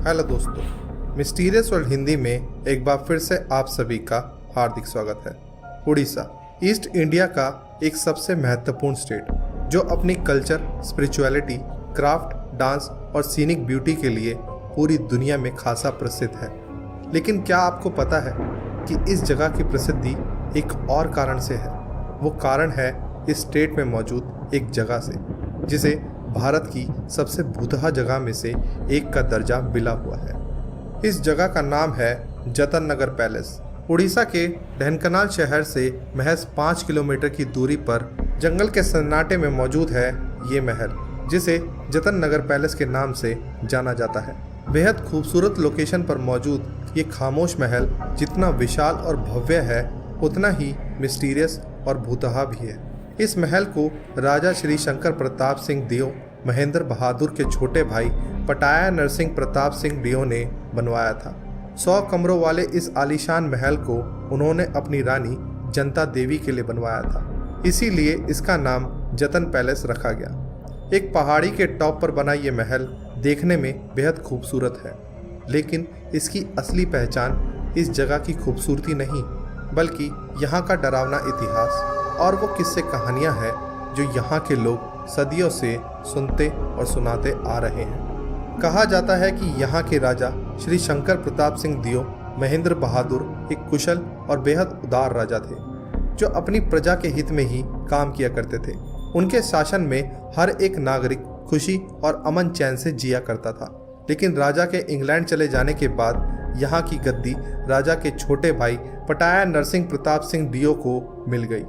Hello दोस्तों, mysterious world Hindi में एक बार फिर से आप सभी का हार्दिक स्वागत है। उड़ीसा ईस्ट इंडिया का एक सबसे महत्वपूर्ण स्टेट जो अपनी कल्चर, स्पिरिचुअलिटी, क्राफ्ट, डांस और सीनिक ब्यूटी के लिए पूरी दुनिया में खासा प्रसिद्ध है। लेकिन क्या आपको पता है कि इस जगह की प्रसिद्धि एक और कारण से है? वो कारण है इस स्टेट में मौजूद एक जगह से जिसे भारत की सबसे भूतहा जगह में से एक का दर्जा मिला हुआ है। इस जगह का नाम है जतन नगर पैलेस। उड़ीसा के ढेंकनाल शहर से महज 5 किलोमीटर की दूरी पर जंगल के सन्नाटे में मौजूद है ये महल, जिसे जतन नगर पैलेस के नाम से जाना जाता है। बेहद खूबसूरत लोकेशन पर मौजूद ये खामोश महल जितना विशाल और भव्य है उतना ही मिस्टीरियस और भूतहा भी है। इस महल को राजा श्री शंकर प्रताप सिंह दियो महेंद्र बहादुर के छोटे भाई पटाया नरसिंह प्रताप सिंह दियो ने बनवाया था। 100 कमरों वाले इस आलीशान महल को उन्होंने अपनी रानी जनता देवी के लिए बनवाया था, इसीलिए इसका नाम जतन पैलेस रखा गया। एक पहाड़ी के टॉप पर बना ये महल देखने में बेहद खूबसूरत है, लेकिन इसकी असली पहचान इस जगह की खूबसूरती नहीं बल्कि यहाँ का डरावना इतिहास और वो किस्से कहानियाँ हैं जो यहाँ के लोग सदियों से सुनते और सुनाते आ रहे हैं। कहा जाता है कि यहाँ के राजा श्री शंकर प्रताप सिंह दियो महेंद्र बहादुर एक कुशल और बेहद उदार राजा थे जो अपनी प्रजा के हित में ही काम किया करते थे। उनके शासन में हर एक नागरिक खुशी और अमन चैन से जिया करता था। लेकिन राजा के इंग्लैंड चले जाने के बाद यहाँ की गद्दी राजा के छोटे भाई पटाया नरसिंह प्रताप सिंह दियो को मिल गई,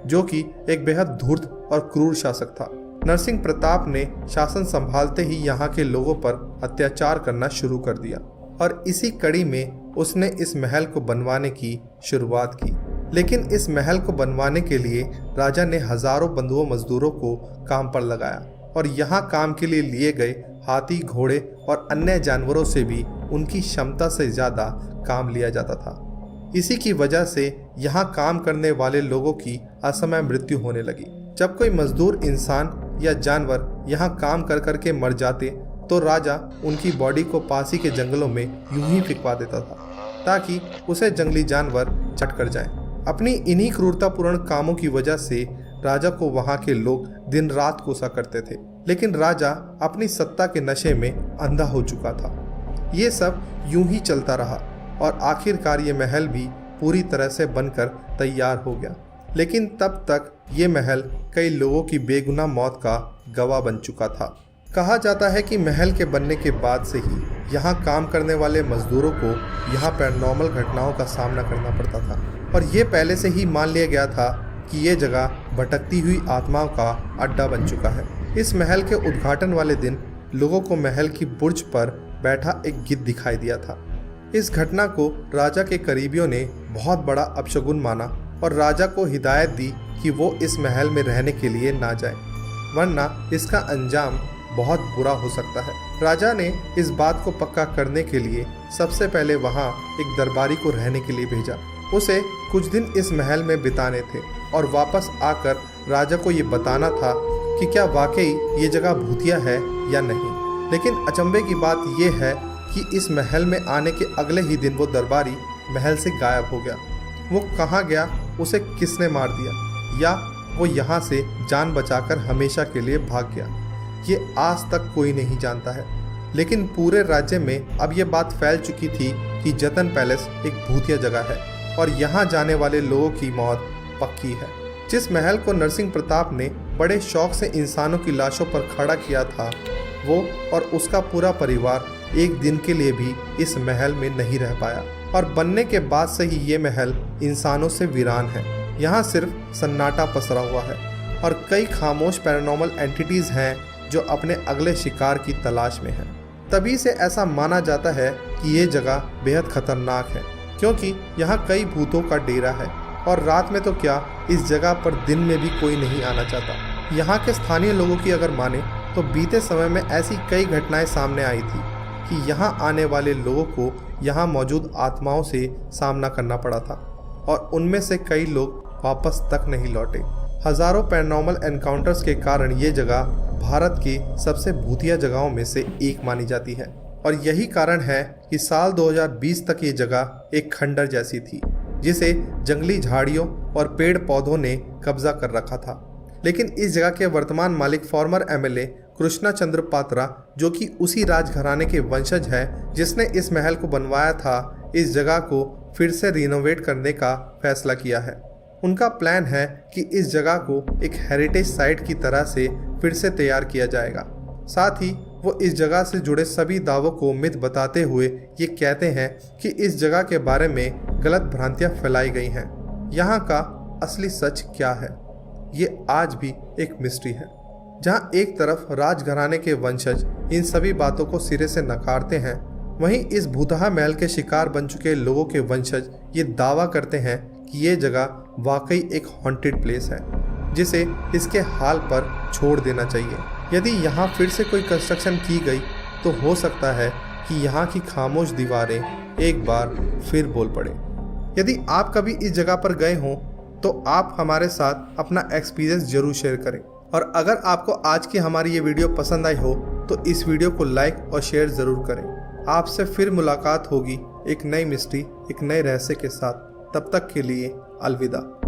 जो कि एक बेहद धूर्त और क्रूर शासक था। नरसिंह प्रताप ने शासन संभालते ही यहाँ के लोगों पर अत्याचार करना शुरू कर दिया और इसी कड़ी में उसने इस महल को बनवाने की शुरुआत की। लेकिन इस महल को बनवाने के लिए राजा ने हजारों बंधुओं मजदूरों को काम पर लगाया और यहाँ काम के लिए लिए गए हाथी, घोड़े और अन्य जानवरों से भी उनकी क्षमता से ज़्यादा काम लिया जाता था। इसी की वजह से यहाँ काम करने वाले लोगों की असमय मृत्यु होने लगी। जब कोई मजदूर इंसान या जानवर यहाँ काम कर कर के मर जाते तो राजा उनकी बॉडी को पास ही के जंगलों में यूं ही फिकवा देता था ताकि उसे जंगली जानवर चट कर जाएं। अपनी इन्हीं क्रूरतापूर्ण कामों की वजह से राजा को वहाँ के लोग दिन रात कोसा करते थे। लेकिन राजा अपनी सत्ता के नशे में अंधा हो चुका था। ये सब यूं ही चलता रहा और आखिरकार ये महल भी पूरी तरह से बनकर तैयार हो गया। लेकिन तब तक ये महल कई लोगों की बेगुनाह मौत का गवाह बन चुका था। कहा जाता है कि महल के बनने के बाद से ही यहाँ काम करने वाले मजदूरों को यहाँ पैरानॉर्मल घटनाओं का सामना करना पड़ता था और ये पहले से ही मान लिया गया था कि ये जगह भटकती हुई आत्माओं का अड्डा बन चुका है। इस महल के उद्घाटन वाले दिन लोगों को महल की बुर्ज पर बैठा एक गिद्ध दिखाई दिया था। इस घटना को राजा के करीबियों ने बहुत बड़ा अपशगुन माना और राजा को हिदायत दी कि वो इस महल में रहने के लिए ना जाए, वरना इसका अंजाम बहुत बुरा हो सकता है। राजा ने इस बात को पक्का करने के लिए सबसे पहले वहाँ एक दरबारी को रहने के लिए भेजा। उसे कुछ दिन इस महल में बिताने थे और वापस आकर राजा को ये बताना था कि क्या वाकई ये जगह भूतिया है या नहीं। लेकिन अचंभे की बात यह है कि इस महल में आने के अगले ही दिन वो दरबारी महल से गायब हो गया। वो कहाँ गया, उसे किसने मार दिया या वो यहाँ से जान बचाकर हमेशा के लिए भाग गया, ये आज तक कोई नहीं जानता है। लेकिन पूरे राज्य में अब ये बात फैल चुकी थी कि जतन पैलेस एक भूतिया जगह है और यहाँ जाने वाले लोगों की मौत पक्की है। जिस महल को नरसिंह प्रताप ने बड़े शौक से इंसानों की लाशों पर खड़ा किया था, वो और उसका पूरा परिवार एक दिन के लिए भी इस महल में नहीं रह पाया और बनने के बाद से ही ये महल इंसानों से वीरान है। यहाँ सिर्फ सन्नाटा पसरा हुआ है और कई खामोश पैरानॉर्मल एंटिटीज़ हैं जो अपने अगले शिकार की तलाश में हैं। तभी से ऐसा माना जाता है कि ये जगह बेहद खतरनाक है क्योंकि यहाँ कई भूतों का डेरा है और रात में तो क्या, इस जगह पर दिन में भी कोई नहीं आना चाहता। यहाँ के स्थानीय लोगों की अगर माने तो बीते समय में ऐसी कई घटनाएं सामने आई थी कि यहाँ आने वाले लोगों को यहाँ मौजूद आत्माओं से सामना करना पड़ा था और उनमें से कई लोग वापस तक नहीं लौटे। हजारों पैरानॉर्मल एनकाउंटर्स के कारण ये जगह भारत की सबसे भूतिया जगहों में से एक मानी जाती है। और यही कारण है कि साल 2020 तक ये जगह एक खंडर जैसी थी जिसे जंगली झाड़ियों और पेड़ पौधों ने कब्जा कर रखा था। लेकिन इस जगह के वर्तमान मालिक फॉर्मर एमएलए कृष्णा चंद्र पात्रा, जो कि उसी राजघराने के वंशज है जिसने इस महल को बनवाया था, इस जगह को फिर से रिनोवेट करने का फैसला किया है। उनका प्लान है कि इस जगह को एक हेरिटेज साइट की तरह से फिर से तैयार किया जाएगा। साथ ही वो इस जगह से जुड़े सभी दावों को मिथ बताते हुए ये कहते हैं कि इस जगह के बारे में गलत भ्रांतियां फैलाई गई हैं। यहाँ का असली सच क्या है, ये आज भी एक मिस्ट्री है। जहाँ एक तरफ राजघराने के वंशज इन सभी बातों को सिरे से नकारते हैं, वहीं इस भूतहा महल के शिकार बन चुके लोगों के वंशज ये दावा करते हैं कि ये जगह वाकई एक हॉन्टेड प्लेस है जिसे इसके हाल पर छोड़ देना चाहिए। यदि यहाँ फिर से कोई कंस्ट्रक्शन की गई तो हो सकता है कि यहाँ की खामोश दीवारें एक बार फिर बोल पड़े। यदि आप कभी इस जगह पर गए हों तो आप हमारे साथ अपना एक्सपीरियंस जरूर शेयर करें। और अगर आपको आज की हमारी ये वीडियो पसंद आई हो तो इस वीडियो को लाइक और शेयर ज़रूर करें। आपसे फिर मुलाकात होगी एक नई मिस्ट्री, एक नए रहस्य के साथ। तब तक के लिए अलविदा।